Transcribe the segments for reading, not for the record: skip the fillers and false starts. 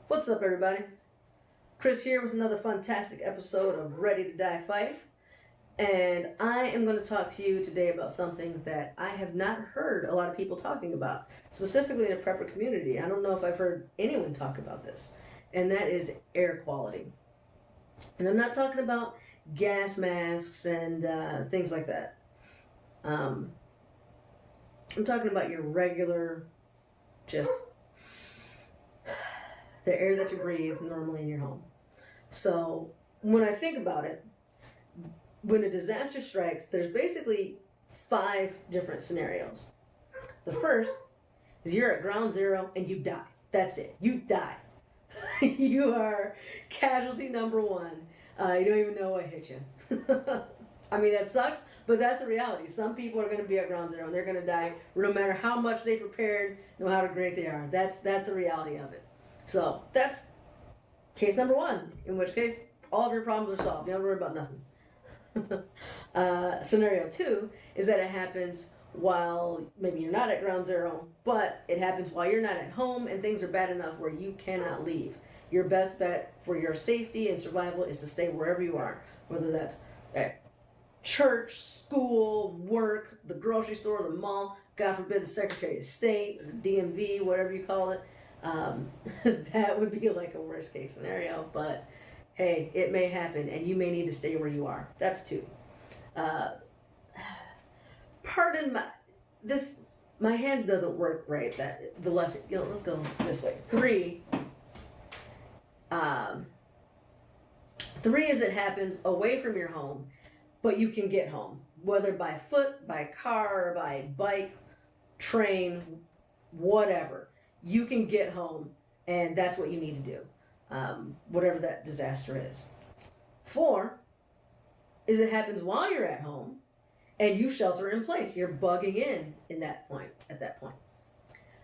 What's up, everybody? Kris here with another fantastic episode of Ready to Die Fight. And I am going to talk to you today about something that I have not heard a lot of people talking about, specifically in the prepper community. I don't know if I've heard anyone talk about this, and that is air quality. And I'm not talking about gas masks and things like that. I'm talking about your regular, just the air that you breathe normally in your home. So when I think about it, when a disaster strikes, there's basically 5 different scenarios. The first is you're at ground zero and you die. That's it. You die. You are casualty number 1. You don't even know what hit you. I mean, that sucks, but that's the reality. Some people are going to be at ground zero and they're going to die no matter how much they prepared, no matter how great they are. That's the reality of it. So that's case number 1, in which case all of your problems are solved. You don't worry about nothing. Scenario 2 is that it happens while maybe you're not at ground zero, but it happens while you're not at home and things are bad enough where you cannot leave. Your best bet for your safety and survival is to stay wherever you are, whether that's at church, school, work, the grocery store, the mall, God forbid the Secretary of State, the DMV, whatever you call it. That would be like a worst case scenario, but hey, it may happen and you may need to stay where you are. That's 2. Pardon my hands doesn't work right. That the left, let's go this way. 3. 3 is it happens away from your home, but you can get home, whether by foot, by car, by bike, train, whatever. You can get home, and that's what you need to do, whatever that disaster is. 4 is it happens while you're at home, and you shelter in place. You're bugging in at that point.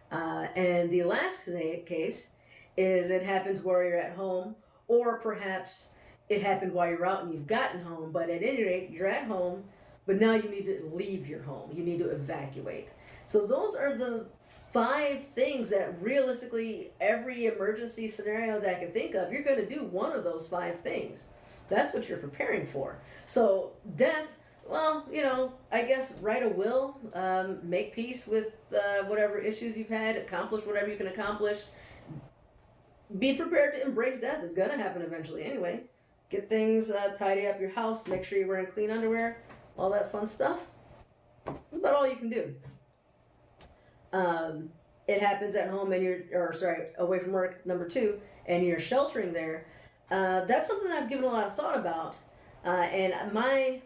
And the last case is it happens while you're at home, or perhaps it happened while you're out and you've gotten home, but at any rate, you're at home, but now you need to leave your home. You need to evacuate. So those are the 5 things that realistically every emergency scenario that I can think of, you're going to do one of those 5 things. That's what you're preparing for. So death, well, I guess write a will, make peace with whatever issues you've had, accomplish whatever you can accomplish. Be prepared to embrace death. It's going to happen eventually anyway. Get things, tidy up your house, make sure you're wearing clean underwear, all that fun stuff. That's about all you can do. It happens at home and away from work, number 2, and you're sheltering there. That's something I've given a lot of thought about. And my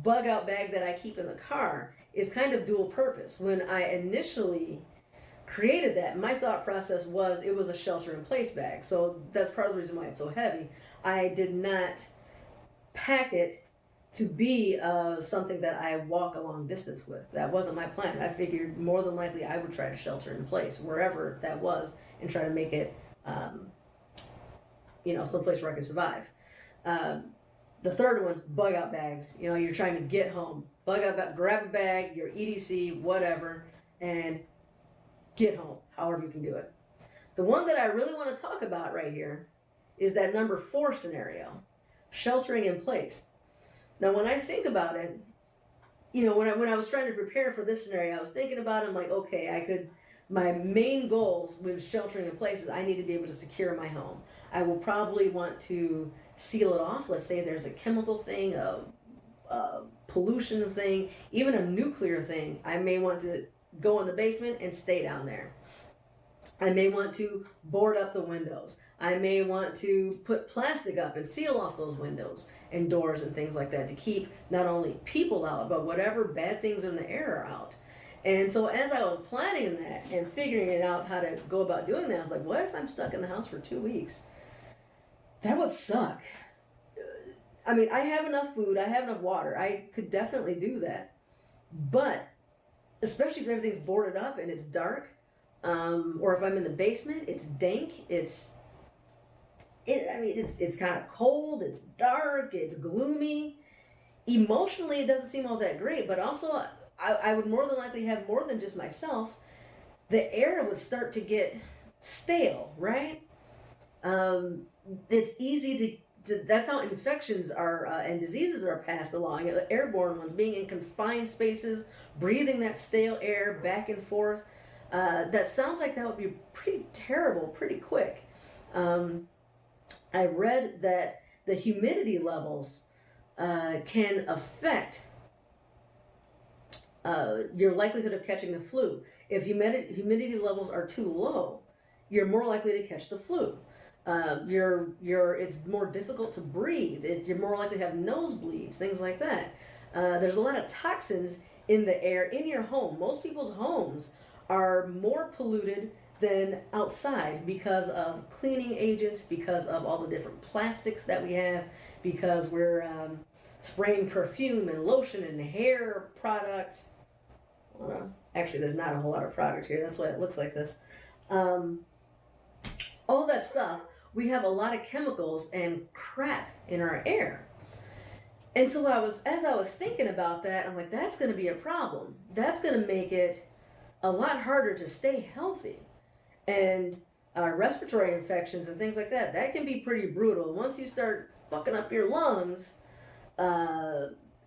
bug out bag that I keep in the car is kind of dual purpose. When I initially created that, my thought process was it was a shelter in place bag. So that's part of the reason why it's so heavy. I did not pack it to be something that I walk a long distance with. That wasn't my plan. I figured more than likely I would try to shelter in place wherever that was and try to make it, someplace where I could survive. The third one, bug out bags. You're trying to get home. Bug out bag, grab a bag, your EDC, whatever, and get home, however you can do it. The one that I really want to talk about right here is that number 4 scenario, sheltering in place. Now, when I think about it, when I was trying to prepare for this scenario, I was thinking about it. I'm like, okay, my main goals with sheltering in place is I need to be able to secure my home. I will probably want to seal it off. Let's say there's a chemical thing, a pollution thing, even a nuclear thing. I may want to go in the basement and stay down there. I may want to board up the windows. I may want to put plastic up and seal off those windows and doors and things like that to keep not only people out, but whatever bad things in the air are out. And so as I was planning that and figuring it out how to go about doing that, I was like, what if I'm stuck in the house for 2 weeks? That would suck. I mean, I have enough food, I have enough water. I could definitely do that. But especially if everything's boarded up and it's dark, or if I'm in the basement, it's dank, it's kind of cold, it's dark, it's gloomy. Emotionally, it doesn't seem all that great, but also I would more than likely have more than just myself. The air would start to get stale, right? It's easy to that's how infections are and diseases are passed along. Airborne ones, being in confined spaces, breathing that stale air back and forth. That sounds like that would be pretty terrible, pretty quick. I read that the humidity levels can affect your likelihood of catching the flu. If humidity levels are too low, you're more likely to catch the flu. It's more difficult to breathe. You're more likely to have nosebleeds, things like that. There's a lot of toxins in the air in your home. Most people's homes are more polluted than outside because of cleaning agents, because of all the different plastics that we have, because we're spraying perfume and lotion and hair products. Actually, there's not a whole lot of product here. That's why it looks like this. All that stuff, we have a lot of chemicals and crap in our air. And so as I was thinking about that, I'm like, that's going to be a problem. That's going to make it a lot harder to stay healthy. And respiratory infections and things like that, that can be pretty brutal. Once you start fucking up your lungs,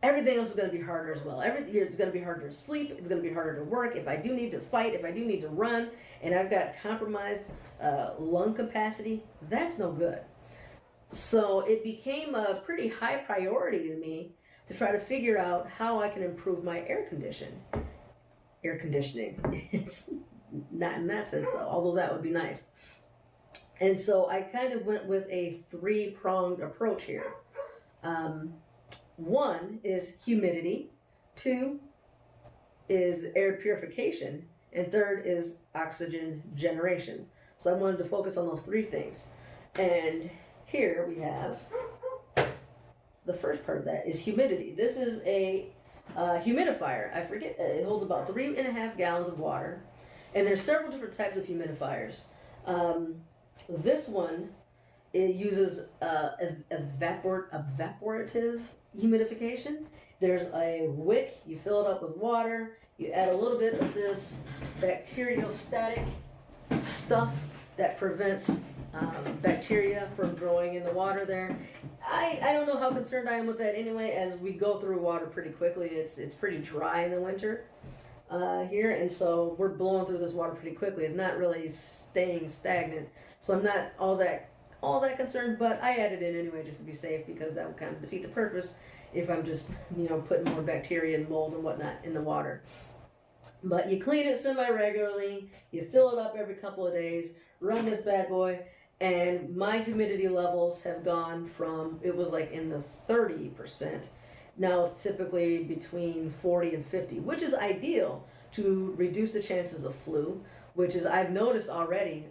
everything else is going to be harder as well. It's going to be harder to sleep. It's going to be harder to work. If I do need to fight, if I do need to run, and I've got compromised lung capacity, that's no good. So it became a pretty high priority to me to try to figure out how I can improve my air conditioning. It's not in that sense, though, although that would be nice. And so I kind of went with a three-pronged approach here. One is humidity, two is air purification, and third is oxygen generation. So I wanted to focus on those three things. And here we have the first part of that is humidity. This is a humidifier. I forget, it holds about 3.5 gallons of water. And there's several different types of humidifiers. This one, it uses evaporative humidification. There's a wick, you fill it up with water, you add a little bit of this bacteriostatic stuff that prevents bacteria from growing in the water there. I don't know how concerned I am with that anyway, as we go through water pretty quickly. It's pretty dry in the winter here, and so we're blowing through this water pretty quickly. It's not really staying stagnant, so I'm not all that concerned, but I added it in anyway just to be safe, because that would kind of defeat the purpose if I'm just, putting more bacteria and mold and whatnot in the water. But you clean it semi-regularly, you fill it up every couple of days, run this bad boy, and my humidity levels have gone from, it was like in the 30%, now it's typically between 40 and 50, which is ideal to reduce the chances of flu, which is, I've noticed already,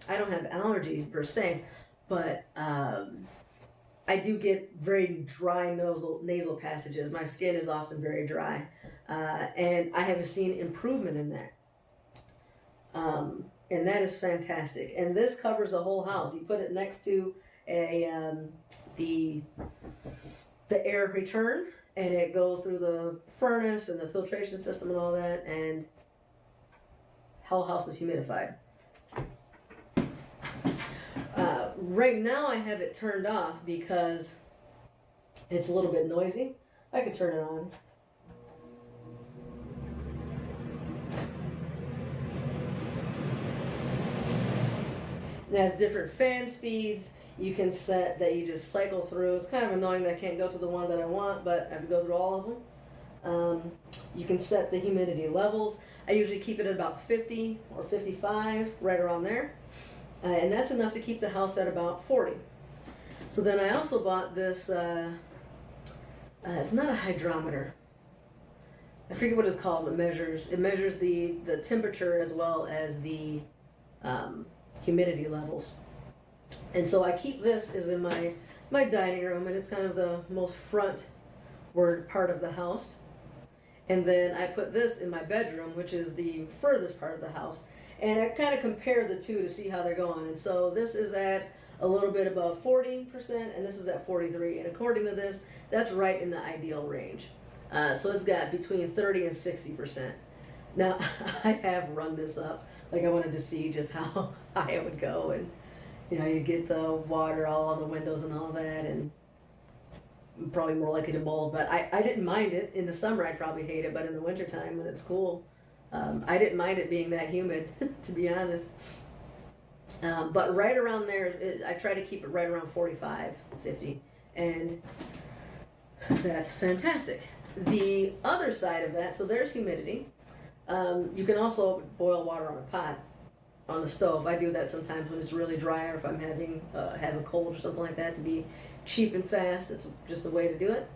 I don't have allergies per se, but I do get very dry nasal passages. My skin is often very dry, and I have seen improvement in that. And that is fantastic. And this covers the whole house. You put it next to the air return, and it goes through the furnace and the filtration system and all that, and whole house is humidified. Right now I have it turned off because it's a little bit noisy. I could turn it on. It has different fan speeds. You can set that you just cycle through. It's kind of annoying that I can't go to the one that I want, but I have to go through all of them. You can set the humidity levels. I usually keep it at about 50 or 55, right around there. And that's enough to keep the house at about 40. So then I also bought this, it's not a hydrometer. I forget what it's called. It measures the temperature as well as the humidity levels. And so I keep this is in my dining room, and it's kind of the most frontward part of the house. And then I put this in my bedroom, which is the furthest part of the house. And I kind of compare the two to see how they're going. And so this is at a little bit above 40%, and this is at 43%. And according to this, that's right in the ideal range. So it's got between 30 and 60%. Now, I have run this up. Like, I wanted to see just how high it would go. And You know, you get the water all on the windows and all that, and I'm probably more likely to mold. But I didn't mind it. In the summer, I'd probably hate it, but in the wintertime when it's cool, I didn't mind it being that humid, to be honest. But right around there, I try to keep it right around 45, 50, and that's fantastic. The other side of that, so there's humidity. You can also boil water on a pot on the stove. I do that sometimes when it's really dry, or if I'm have a cold or something like that, to be cheap and fast. It's just a way to do it.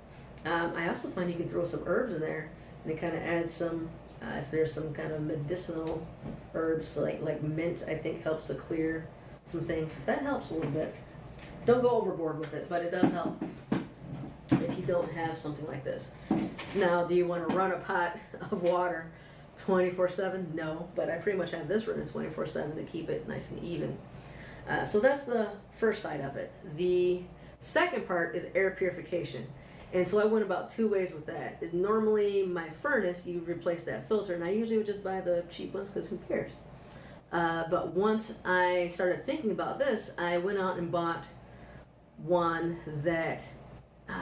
I also find you can throw some herbs in there, and it kind of adds some. If there's some kind of medicinal herbs like mint, I think helps to clear some things. That helps a little bit. Don't go overboard with it, but it does help if you don't have something like this. Now, do you want to run a pot of water 24/7? No, but I pretty much have this running 24/7 to keep it nice and even. So that's the first side of it. The second part is air purification. And so I went about 2 ways with that. Normally, my furnace, you replace that filter, and I usually would just buy the cheap ones because who cares? But once I started thinking about this, I went out and bought one that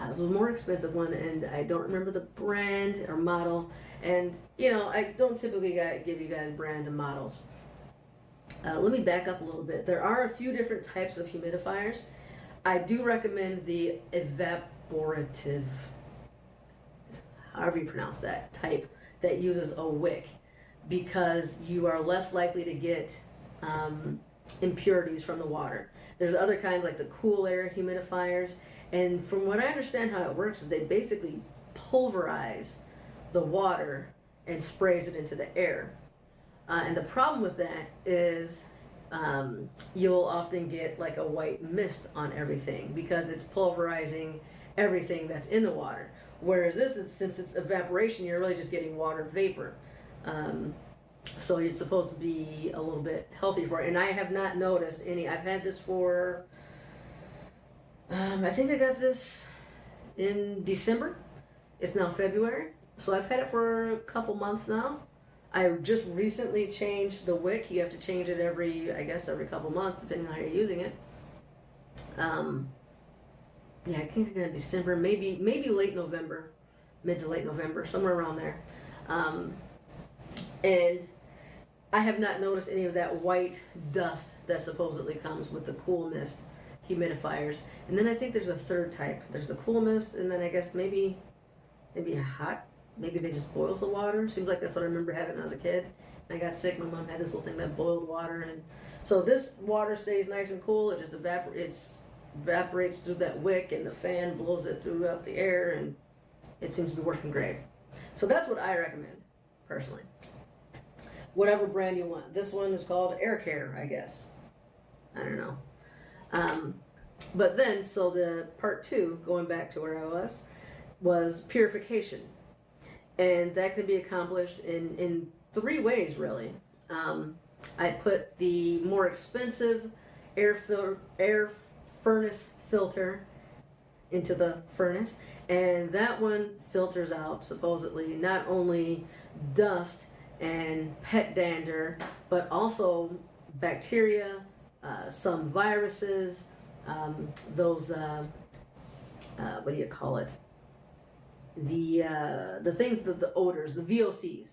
was a more expensive one, and I don't remember the brand or model. And, you know, I don't typically give you guys brands and models. Let me back up a little bit. There are a few different types of humidifiers. I do recommend the evaporative, however you pronounce that, type that uses a wick, because you are less likely to get impurities from the water. There's other kinds like the cool air humidifiers, and from what I understand how it works is they basically pulverize the water and sprays it into the air. And the problem with that is you'll often get like a white mist on everything because it's pulverizing everything that's in the water. Whereas this is, since it's evaporation, you're really just getting water vapor. So it's supposed to be a little bit healthy for it. And I have not noticed any. I've had this for, I think I got this in December. It's now February. So I've had it for a couple months now. I just recently changed the wick. You have to change it every couple months, depending on how you're using it. Yeah, I think I got December, maybe late November, mid to late November, somewhere around there. And I have not noticed any of that white dust that supposedly comes with the cool mist humidifiers. And then I think there's a third type. There's the cool mist, and then I guess maybe a hot. Maybe they just boils the water. Seems like that's what I remember having when I was a kid. And I got sick. My mom had this little thing that boiled water, and so this water stays nice and cool. It just evaporates through that wick, and the fan blows it throughout the air, and it seems to be working great. So that's what I recommend personally. Whatever brand you want. This one is called Air Care, I guess. I don't know. But then, so the part 2, going back to where I was purification. And that can be accomplished in 3 ways, really. I put the more expensive air furnace filter into the furnace, and that one filters out, supposedly, not only dust and pet dander, but also bacteria, some viruses, those, what do you call it? The things, the odors, the VOCs,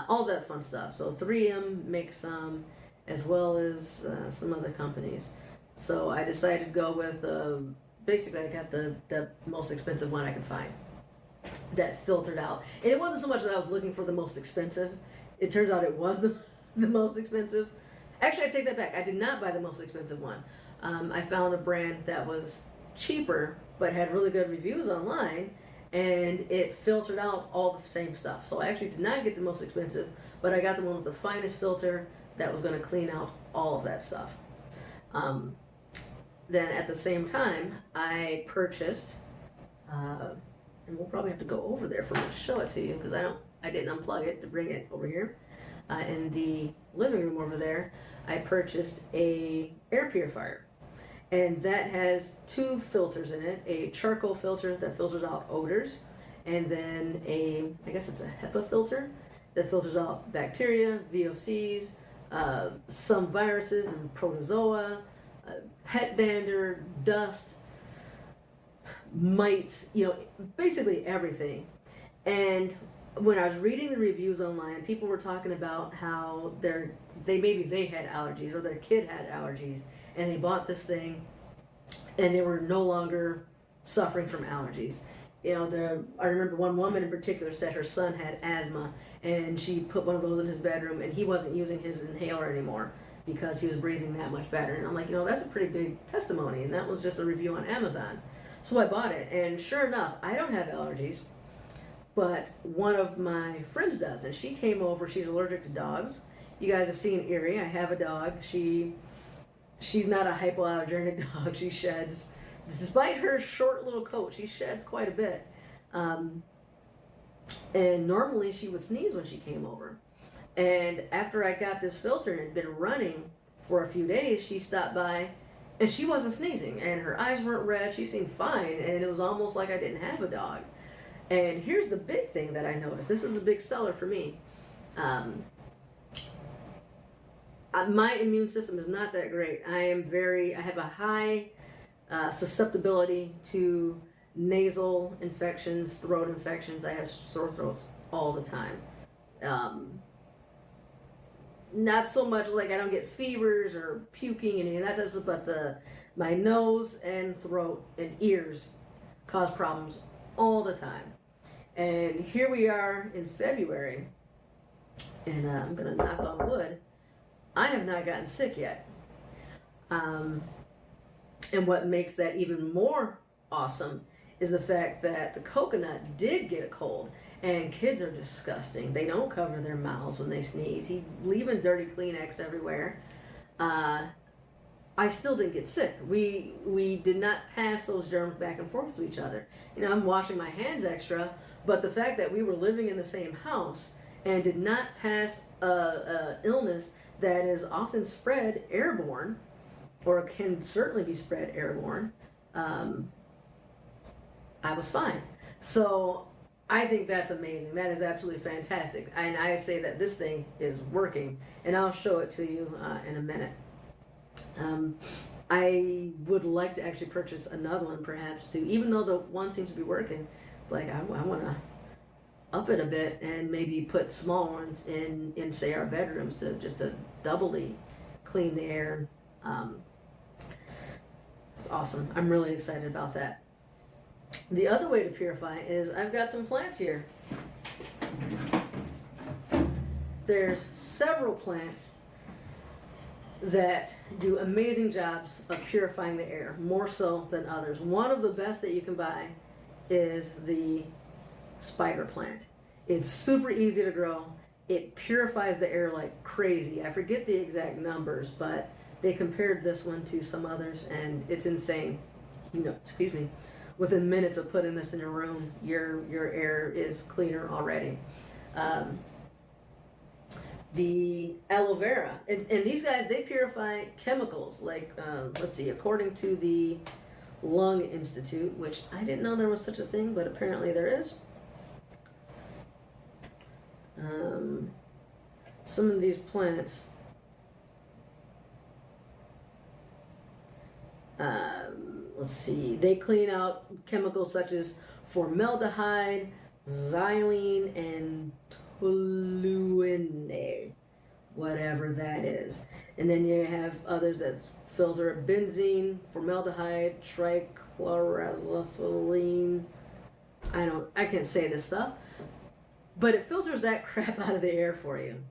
all that fun stuff. So 3M makes some, as well as some other companies. So I decided to go with, basically I got the most expensive one I could find that filtered out. And it wasn't so much that I was looking for the most expensive. It turns out it was the most expensive. Actually, I take that back. I did not buy the most expensive one. I found a brand that was cheaper, but had really good reviews online, and it filtered out all the same stuff. So I actually did not get the most expensive, but I got the one with the finest filter that was going to clean out all of that stuff. Then at the same time, I purchased, and we'll probably have to go over there for me to show it to you, because I didn't unplug it to bring it over here. In the living room over there, I purchased a air purifier. And that has 2 filters in it, a charcoal filter that filters out odors, and then I guess it's a HEPA filter that filters out bacteria, VOCs, some viruses and protozoa, pet dander, dust, mites, basically everything. And when I was reading the reviews online, people were talking about how maybe they had allergies or their kid had allergies, and they bought this thing, and they were no longer suffering from allergies. I remember one woman in particular said her son had asthma, and she put one of those in his bedroom, and he wasn't using his inhaler anymore because he was breathing that much better. And I'm like, that's a pretty big testimony, and that was just a review on Amazon. So I bought it, and sure enough, I don't have allergies, but one of my friends does, and she came over. She's allergic to dogs. You guys have seen Erie. I have a dog. She's not a hypoallergenic dog. She sheds. Despite her short little coat, she sheds quite a bit. And normally she would sneeze when she came over. And after I got this filter and had been running for a few days, she stopped by and she wasn't sneezing. And her eyes weren't red. She seemed fine. And it was almost like I didn't have a dog. And here's the big thing that I noticed. This is a big seller for me. My immune system is not that great. I have a high susceptibility to nasal infections, throat infections. I have sore throats all the time. Not so much like I don't get fevers or puking and any of that type of stuff, but my nose and throat and ears cause problems all the time. And here we are in February, and I'm gonna knock on wood. I have not gotten sick yet. And what makes that even more awesome is the fact that the coconut did get a cold. And kids are disgusting. They don't cover their mouths when they sneeze. He's leaving dirty Kleenex everywhere. I still didn't get sick. We did not pass those germs back and forth to each other. I'm washing my hands extra, but the fact that we were living in the same house and did not pass a illness that is often spread airborne, or can certainly be spread airborne, I was fine. So I think that's amazing. That is absolutely fantastic. And I say that this thing is working, and I'll show it to you in a minute. I would like to actually purchase another one, perhaps, too. Even though the one seems to be working, it's like I want to up it a bit and maybe put small ones in say our bedrooms to doubly clean the air. It's awesome. I'm really excited about that. The other way to purify is I've got some plants here. There's several plants that do amazing jobs of purifying the air, more so than others. One of the best that you can buy is the spider plant. It's super easy to grow. It purifies the air like crazy. I forget the exact numbers, but they compared this one to some others, and it's insane. Excuse me. Within minutes of putting this in your room, your air is cleaner already. The aloe vera, and these guys, they purify chemicals like, let's see, according to the Lung Institute, which I didn't know there was such a thing, but apparently there is. Some of these plants, let's see, they clean out chemicals such as formaldehyde, xylene, and toluene, whatever that is. And then you have others that filter benzene, formaldehyde, trichloroethylene. I can't say this stuff, but it filters that crap out of the air for you.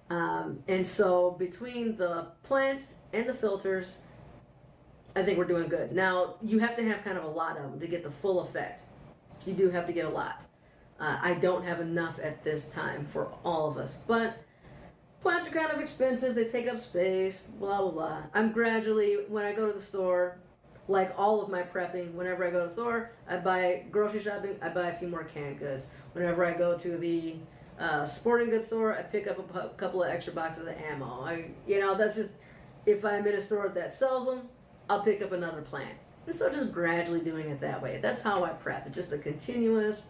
And so between the plants and the filters, I think we're doing good. Now, you have to have kind of a lot of them to get the full effect. You do have to get a lot. I don't have enough at this time for all of us, but plants are kind of expensive. They take up space, blah, blah, blah. I'm gradually, when I go to the store, like all of my prepping, whenever I go to the store, I buy grocery shopping, I buy a few more canned goods. Whenever I go to the sporting goods store, I pick up a couple of extra boxes of ammo. That's just, if I'm in a store that sells them, I'll pick up another plant. And so just gradually doing it that way. That's how I prep. It's just a continuous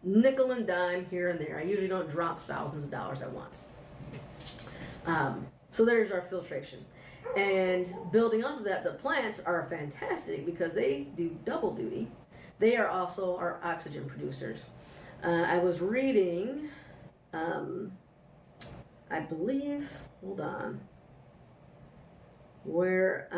nickel and dime here and there. I usually don't drop thousands of dollars at once. So there's our filtration. And building off of that, the plants are fantastic because they do double duty. They are also our oxygen producers. I was reading, I believe, hold on, where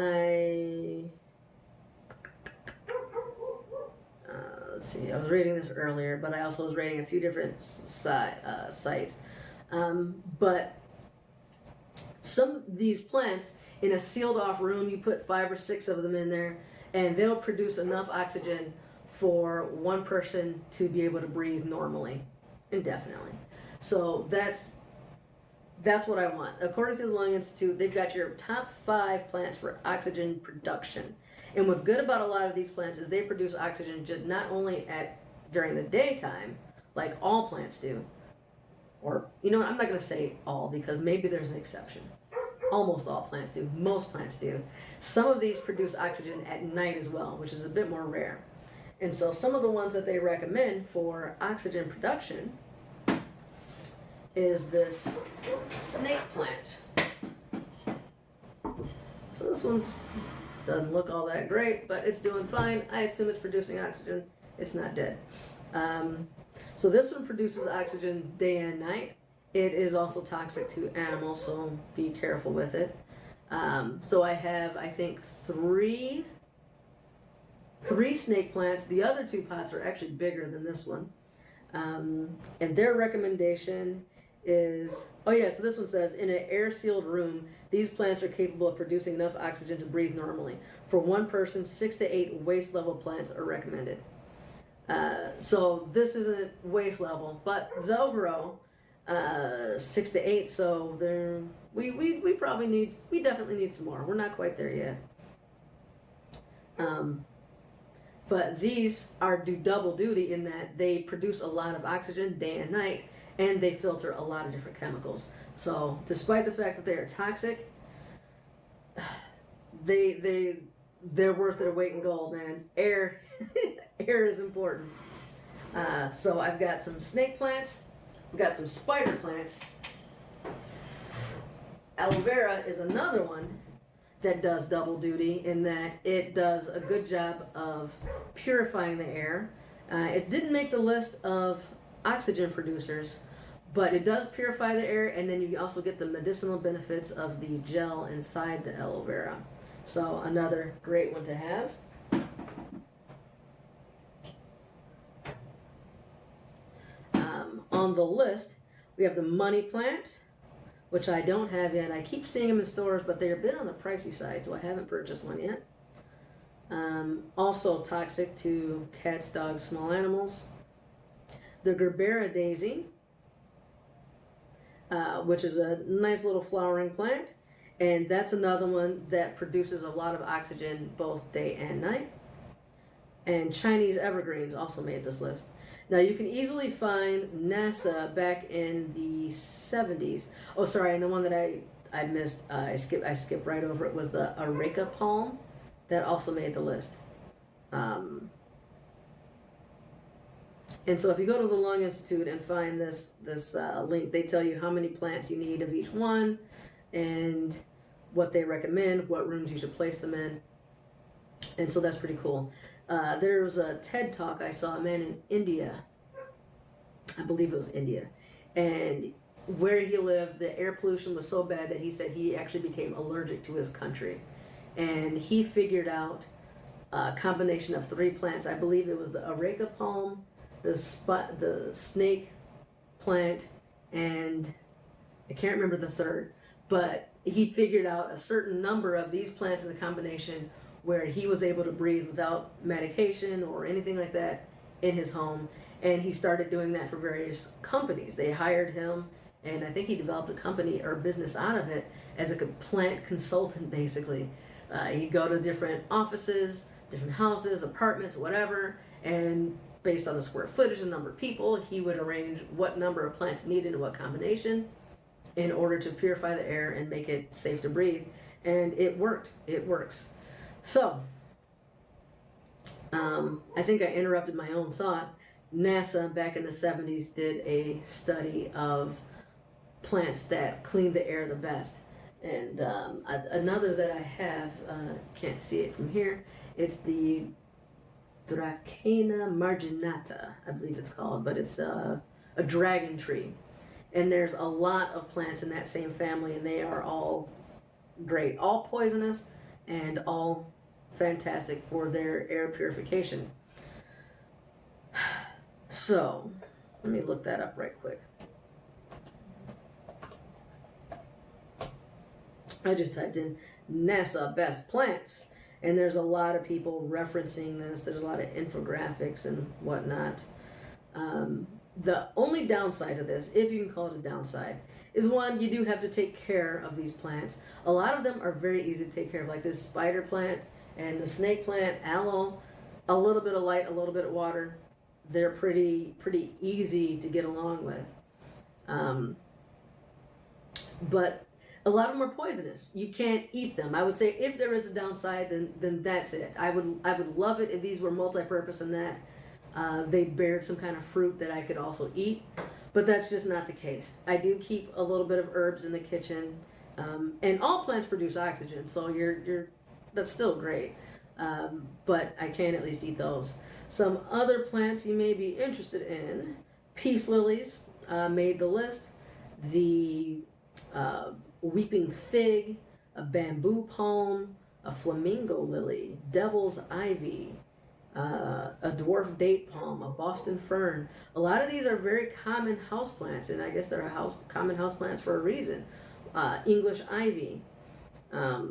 let's see, I was reading this earlier, but I also was reading a few different sites. But some of these plants, in a sealed off room, you put 5 or 6 of them in there, and they'll produce enough oxygen for one person to be able to breathe normally, indefinitely. So that's what I want. According to the Lung Institute, they've got your top 5 plants for oxygen production. And what's good about a lot of these plants is they produce oxygen just not only during the daytime, like all plants do, or, you know what, I'm not going to say all because maybe there's an exception. Almost all plants do. Most plants do. Some of these produce oxygen at night as well, which is a bit more rare. And so some of the ones that they recommend for oxygen production is this snake plant. So this one doesn't look all that great, but it's doing fine. I assume it's producing oxygen. It's not dead. So this one produces oxygen day and night. It is also toxic to animals, so be careful with it. So I have, I think, three snake plants. The other 2 pots are actually bigger than this one. And their recommendation is, oh yeah, so this one says, in an air-sealed room, these plants are capable of producing enough oxygen to breathe normally. For one person, 6 to 8 waist level plants are recommended. So this isn't waist level, but they'll grow 6 to 8, so we definitely need some more. We're not quite there yet. But these do double duty in that they produce a lot of oxygen day and night, and they filter a lot of different chemicals. So despite the fact that they are toxic, they're worth their weight in gold, man. Air is important. So I've got some snake plants. I've got some spider plants. Aloe vera is another one that does double duty in that it does a good job of purifying the air. It didn't make the list of oxygen producers, but it does purify the air, and then you also get the medicinal benefits of the gel inside the aloe vera. So another great one to have. On the list, we have the money plant, which I don't have yet. I keep seeing them in stores, but they're a bit on the pricey side, so I haven't purchased one yet. Also toxic to cats, dogs, small animals. The Gerbera daisy, which is a nice little flowering plant, and that's another one that produces a lot of oxygen both day and night. And Chinese evergreens also made this list. Now you can easily find NASA back in the 70s. Oh, sorry, and the one that I missed, I skipped right over it, was the areca palm that also made the list. And so if you go to the Lung Institute and find this link, they tell you how many plants you need of each one and what they recommend, what rooms you should place them in. And so that's pretty cool. There was a TED Talk I saw, a man in India, I believe it was India, and where he lived, the air pollution was so bad that he said he actually became allergic to his country. And he figured out a combination of 3 plants. I believe it was the areca palm, the snake plant, and I can't remember the third, but he figured out a certain number of these plants in the combination where he was able to breathe without medication or anything like that in his home. And he started doing that for various companies. They hired him, and I think he developed a company or business out of it as a plant consultant, basically. He'd go to different offices, different houses, apartments, whatever, and based on the square footage and number of people, he would arrange what number of plants needed in what combination in order to purify the air and make it safe to breathe. And it worked. It works. So, I think I interrupted my own thought. NASA back in the 70s did a study of plants that clean the air the best. And another that I have, can't see it from here, it's the Dracena marginata, I believe it's called, but it's a dragon tree. And there's a lot of plants in that same family, and they are all great, all poisonous, and all fantastic for their air purification. So, let me look that up right quick. I just typed in NASA best plants, and there's a lot of people referencing this. There's a lot of infographics and whatnot. The only downside to this, if you can call it a downside, is one, you do have to take care of these plants. A lot of them are very easy to take care of, like this spider plant and the snake plant, aloe, a little bit of light, a little bit of water. They're pretty easy to get along with. But a lot of them are poisonous. You can't eat them. I would say if there is a downside, then that's it. I would love it if these were multi-purpose and that they bared some kind of fruit that I could also eat, but that's just not the case. I do keep a little bit of herbs in the kitchen, and all plants produce oxygen, so that's still great. But I can at least eat those. Some other plants you may be interested in: peace lilies made the list. The weeping fig, a bamboo palm, a flamingo lily, devil's ivy, a dwarf date palm, a Boston fern. A lot of these are very common houseplants, and I guess they're common houseplants for a reason. English ivy, a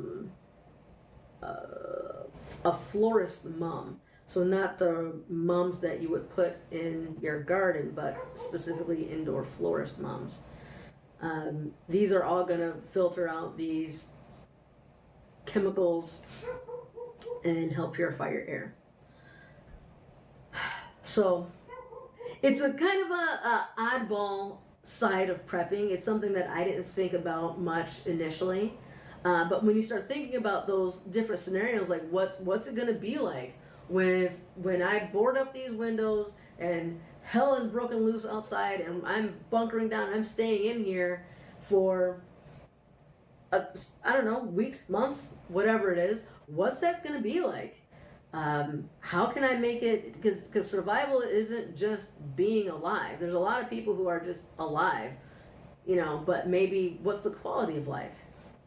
florist mum. So not the mums that you would put in your garden, but specifically indoor florist mums. These are all going to filter out these chemicals and help purify your air. So it's a kind of a oddball side of prepping. It's something that I didn't think about much initially. But when you start thinking about those different scenarios, like what's it going to be like when I board up these windows and hell is broken loose outside and I'm bunkering down, I'm staying in here for, I don't know, weeks, months, whatever it is. What's that going to be like? How can I make it, because survival isn't just being alive. There's a lot of people who are just alive, but maybe what's the quality of life?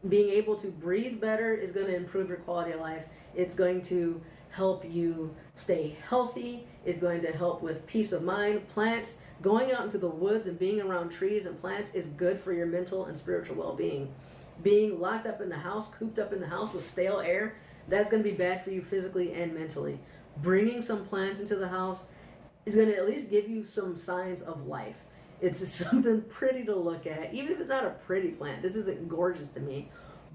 Being able to breathe better is going to improve your quality of life. It's going to help you stay healthy. It's going to help with peace of mind. Plants, going out into the woods and being around trees and plants is good for your mental and spiritual well-being. Being locked up in the house, cooped up in the house with stale air, that's going to be bad for you physically and mentally. Bringing some plants into the house is going to at least give you some signs of life. It's something pretty to look at, even if it's not a pretty plant. This isn't gorgeous to me,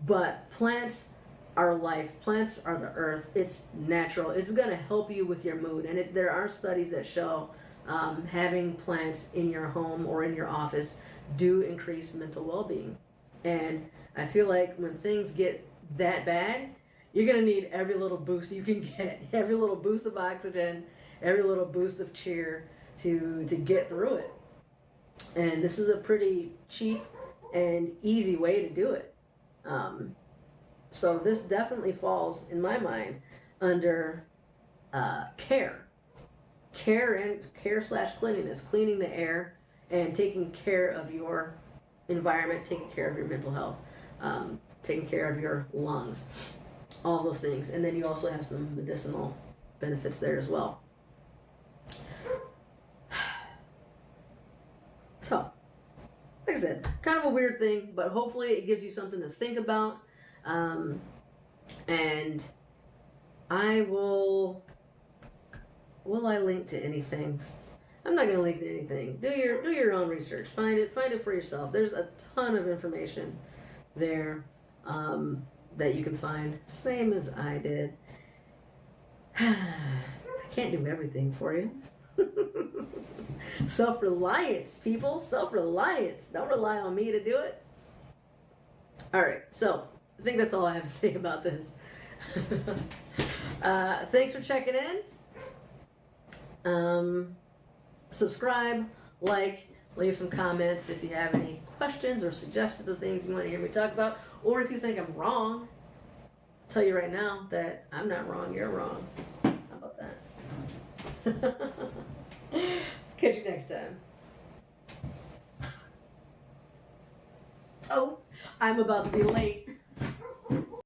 but plants are life. Plants are the earth. It's natural. It's going to help you with your mood. And there are studies that show having plants in your home or in your office do increase mental well-being. And I feel like when things get that bad, you're going to need every little boost you can get, every little boost of oxygen, every little boost of cheer to get through it. And this is a pretty cheap and easy way to do it. So this definitely falls, in my mind, under care / cleanliness, cleaning the air and taking care of your environment, taking care of your mental health, taking care of your lungs, all those things. And then you also have some medicinal benefits there as well. So, like I said, kind of a weird thing, but hopefully it gives you something to think about. And I will I link to anything? I'm not going to link to anything. Do your own research. Find it for yourself. There's a ton of information there that you can find. Same as I did. I can't do everything for you. Self-reliance, people. Self-reliance. Don't rely on me to do it. All right. So I think that's all I have to say about this. Thanks for checking in. Subscribe, like, Leave some comments if you have any questions or suggestions of things you want to hear me talk about, or if you think I'm wrong. I'll tell you right now that I'm not wrong, you're wrong. How about that? Catch you next time. Oh, I'm about to be late.